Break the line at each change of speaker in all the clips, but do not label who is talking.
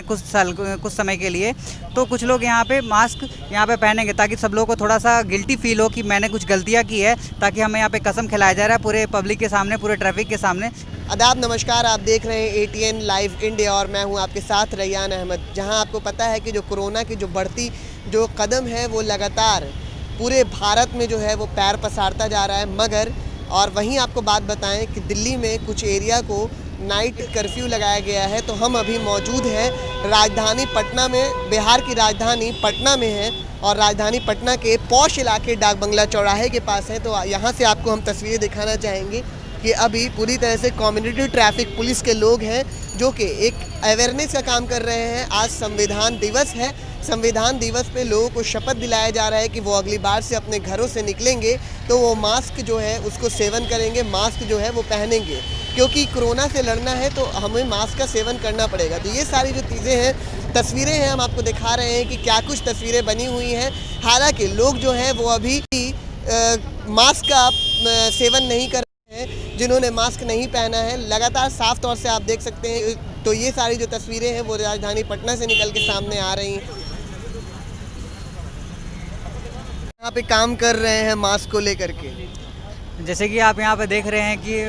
कुछ समय के लिए, तो कुछ लोग यहाँ पे मास्क यहाँ पे पहनेंगे ताकि सब लोगों को थोड़ा सा गिल्टी फील हो कि मैंने कुछ गलतियाँ की है, ताकि हमें यहाँ पे कसम खिलाया जा रहा है पूरे पब्लिक के सामने, पूरे ट्रैफिक के सामने।
आदाब, नमस्कार। आप देख रहे हैं ATN लाइव इंडिया और मैं हूं आपके साथ रैयान अहमद। जहां आपको पता है कि जो कोरोना की जो बढ़ती जो कदम है वो लगातार पूरे भारत में जो है वो पैर पसारता जा रहा है, मगर और वहीं आपको बात बताएं कि दिल्ली में कुछ एरिया को नाइट कर्फ्यू लगाया गया है। तो हम अभी मौजूद हैं राजधानी पटना में, बिहार की राजधानी पटना में है और राजधानी पटना के पॉश इलाके डाक बंगला चौराहे के पास है। तो यहाँ से आपको हम तस्वीरें दिखाना चाहेंगे कि अभी पूरी तरह से कम्युनिटी ट्रैफिक पुलिस के लोग हैं जो कि एक अवेयरनेस का काम कर रहे हैं। आज संविधान दिवस है। संविधान दिवस पे लोगों को शपथ दिलाया जा रहा है कि वो अगली बार से अपने घरों से निकलेंगे तो वो मास्क जो है उसको सेवन करेंगे, मास्क जो है वो पहनेंगे, क्योंकि कोरोना से लड़ना है तो हमें मास्क का सेवन करना पड़ेगा। तो ये सारी जो चीज़ें हैं, तस्वीरें हैं, हम आपको दिखा रहे हैं कि क्या कुछ तस्वीरें बनी हुई हैं। हालांकि लोग जो हैं वो अभी मास्क का सेवन नहीं कर रहे हैं, जिन्होंने मास्क नहीं पहना है। लगातार साफ तौर से आप देख सकते हैं। तो ये सारी जो तस्वीरें हैं वो राजधानी पटना से निकल के सामने आ रही हैं। यहाँ पे काम कर रहे हैं मास्क को लेकर के।
जैसे कि आप यहाँ पे देख रहे हैं कि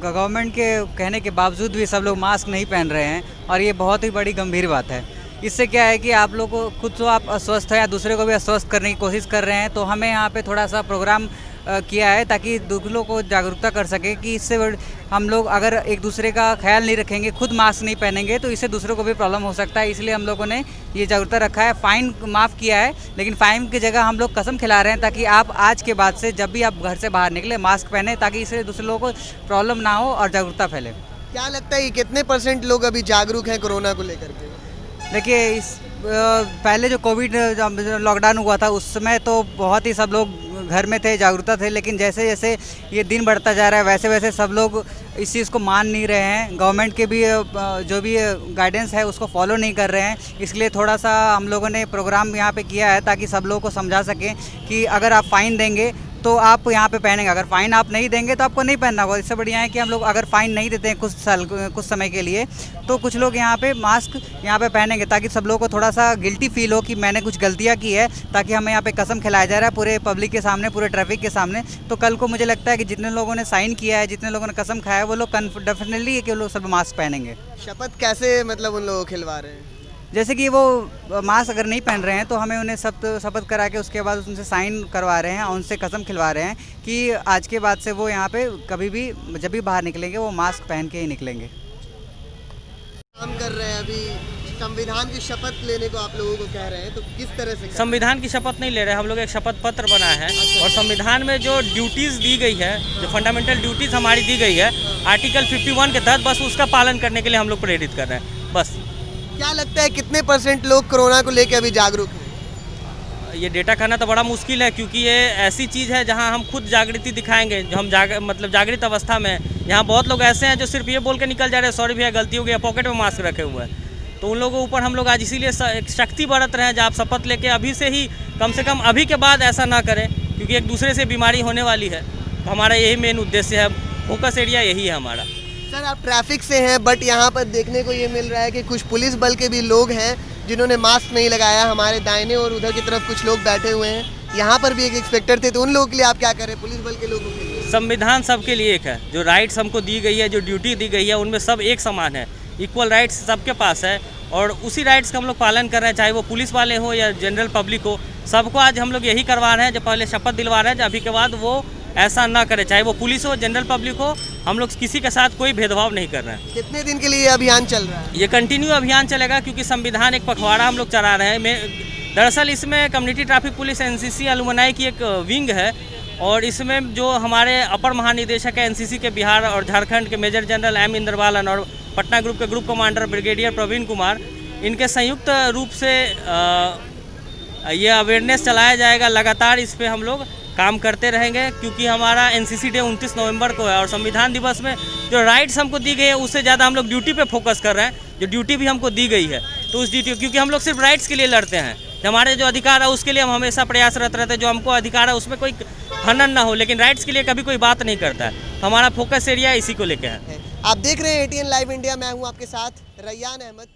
गवर्नमेंट के कहने के बावजूद भी सब लोग मास्क नहीं पहन रहे हैं और ये बहुत ही बड़ी गंभीर बात है। इससे क्या है कि आप लोग को खुद तो आप अस्वस्थ हैं या दूसरे को भी अस्वस्थ करने की कोशिश कर रहे हैं। तो हमें यहाँ पे थोड़ा सा प्रोग्राम किया है ताकि दूसरों को जागरूकता कर सके कि इससे हम लोग अगर एक दूसरे का ख्याल नहीं रखेंगे, खुद मास्क नहीं पहनेंगे तो इससे दूसरों को भी प्रॉब्लम हो सकता है। इसलिए हम लोगों ने ये जागरूकता रखा है। फ़ाइन माफ़ किया है, लेकिन फ़ाइन की जगह हम लोग कसम खिला रहे हैं ताकि आप आज के बाद से जब भी आप घर से बाहर निकले मास्क पहने, ताकि इससे दूसरे लोगों को प्रॉब्लम ना हो और जागरूकता फैले।
क्या लगता है कि कितने % लोग अभी जागरूक हैं कोरोना को लेकर के?
देखिए, इस पहले जो कोविड लॉकडाउन हुआ था उस समय तो बहुत ही सब लोग घर में थे, जागरूकता थे, लेकिन जैसे जैसे ये दिन बढ़ता जा रहा है वैसे वैसे सब लोग इस चीज़ को मान नहीं रहे हैं। गवर्नमेंट के भी जो भी गाइडेंस है उसको फॉलो नहीं कर रहे हैं। इसलिए थोड़ा सा हम लोगों ने प्रोग्राम यहाँ पे किया है ताकि सब लोगों को समझा सकें कि अगर आप फ़ाइन देंगे तो आप यहाँ पे पहनेंगे, अगर फ़ाइन आप नहीं देंगे तो आपको नहीं पहनना होगा। इससे बढ़िया है कि हम लोग अगर फ़ाइन नहीं देते हैं कुछ समय के लिए, तो कुछ लोग यहाँ पे मास्क यहाँ पे पहनेंगे ताकि सब लोगों को थोड़ा सा गिल्टी फील हो कि मैंने कुछ गलतियाँ की है, ताकि हमें यहाँ पे कसम खिलाया जा रहा है पूरे पब्लिक के सामने, पूरे ट्रैफिक के सामने। तो कल को मुझे लगता है कि जितने लोगों ने साइन किया है, जितने लोगों ने कसम खाया है, वो लोग डेफिनेटली कि वो लोग सब मास्क पहनेंगे।
शपथ कैसे मतलब उन लोगों को खिलवा रहे हैं?
जैसे कि वो मास्क अगर नहीं पहन रहे हैं तो हमें उन्हें शपथ करा के उसके बाद उनसे साइन करवा रहे हैं और उनसे कसम खिलवा रहे हैं कि आज के बाद से वो यहाँ पे कभी भी जब भी बाहर निकलेंगे वो मास्क पहन के ही निकलेंगे।
काम कर रहे हैं अभी, संविधान की शपथ लेने को आप लोगों को कह रहे हैं, तो किस तरह से?
संविधान की शपथ नहीं ले रहे, हम लोग एक शपथ पत्र बनाया है और संविधान में जो ड्यूटीज़ दी गई है, जो फंडामेंटल ड्यूटीज़ हमारी दी गई है आर्टिकल 51 के तहत, बस उसका पालन करने के लिए हम लोग प्रेरित कर रहे हैं बस।
क्या लगता है कितने % लोग कोरोना को लेकर अभी जागरूक हैं?
ये डेटा कहना तो बड़ा मुश्किल है, क्योंकि ये ऐसी चीज़ है जहां हम खुद जागृति दिखाएंगे, जो हम जागृत अवस्था में। यहाँ बहुत लोग ऐसे हैं जो सिर्फ ये बोल के निकल जा रहे हैं सॉरी भैया गलती हो गया, पॉकेट में मास्क रखे हुए हैं। तो उन लोगों के ऊपर हम लोग आज इसीलिए एक शक्ति बरत रहे हैं, जब आप शपथ लेके अभी से ही, कम से कम अभी के बाद ऐसा ना करें, क्योंकि एक दूसरे से बीमारी होने वाली है। तो हमारा यही मेन उद्देश्य है, फोकस एरिया यही है हमारा।
सर, आप ट्रैफिक से हैं, बट यहाँ पर देखने को ये मिल रहा है कि कुछ पुलिस बल के भी लोग हैं जिन्होंने मास्क नहीं लगाया। हमारे दाहिने और उधर की तरफ कुछ लोग बैठे हुए हैं। यहाँ पर भी एक इंस्पेक्टर थे, तो उन लोगों के लिए आप क्या करें, पुलिस बल के लोगों के लिए?
संविधान सबके लिए एक है, जो राइट्स हमको दी गई है, जो ड्यूटी दी गई है, उनमें सब एक समान है, इक्वल राइट्स सबके पास है और उसी राइट्स का हम लोग पालन कर रहे हैं, चाहे वो पुलिस वाले हो या जनरल पब्लिक हो। सबको आज हम लोग यही करवा रहे हैं, जो पहले शपथ दिलवा रहे हैं, जो अभी के बाद वो ऐसा ना करे, चाहे वो पुलिस हो, जनरल पब्लिक हो, हम लोग किसी के साथ कोई भेदभाव नहीं कर रहे हैं।
कितने दिन के लिए ये अभियान चल रहा है?
ये कंटिन्यू अभियान चलेगा, क्योंकि संविधान एक पखवाड़ा हम लोग चला रहे हैं। दरअसल इसमें community traffic police NCC alumni की एक विंग है और इसमें जो हमारे अपर महानिदेशक है NCC के बिहार और झारखंड के मेजर जनरल M इंद्रबालन और पटना ग्रुप के group commander brigadier Praveen Kumar, इनके संयुक्त रूप से ये अवेयरनेस चलाया जाएगा। लगातार इस पर हम लोग काम करते रहेंगे, क्योंकि हमारा NCC डे 29 नवंबर को है और संविधान दिवस में जो राइट्स हमको दी गई है उससे ज़्यादा हम लोग ड्यूटी पे फोकस कर रहे हैं, जो ड्यूटी भी हमको दी गई है। तो उस ड्यूटी, क्योंकि हम लोग सिर्फ राइट्स के लिए लड़ते हैं, हमारे जो अधिकार है उसके लिए हम हमेशा प्रयासरत रहते हैं, जो हमको अधिकार है उसमें कोई खनन ना हो, लेकिन राइट्स के लिए कभी कोई बात नहीं करता है। हमारा फोकस एरिया इसी को लेकर है।
आप देख रहे हैं ATN लाइव इंडिया, मैं हूँ आपके साथ रैयान अहमद।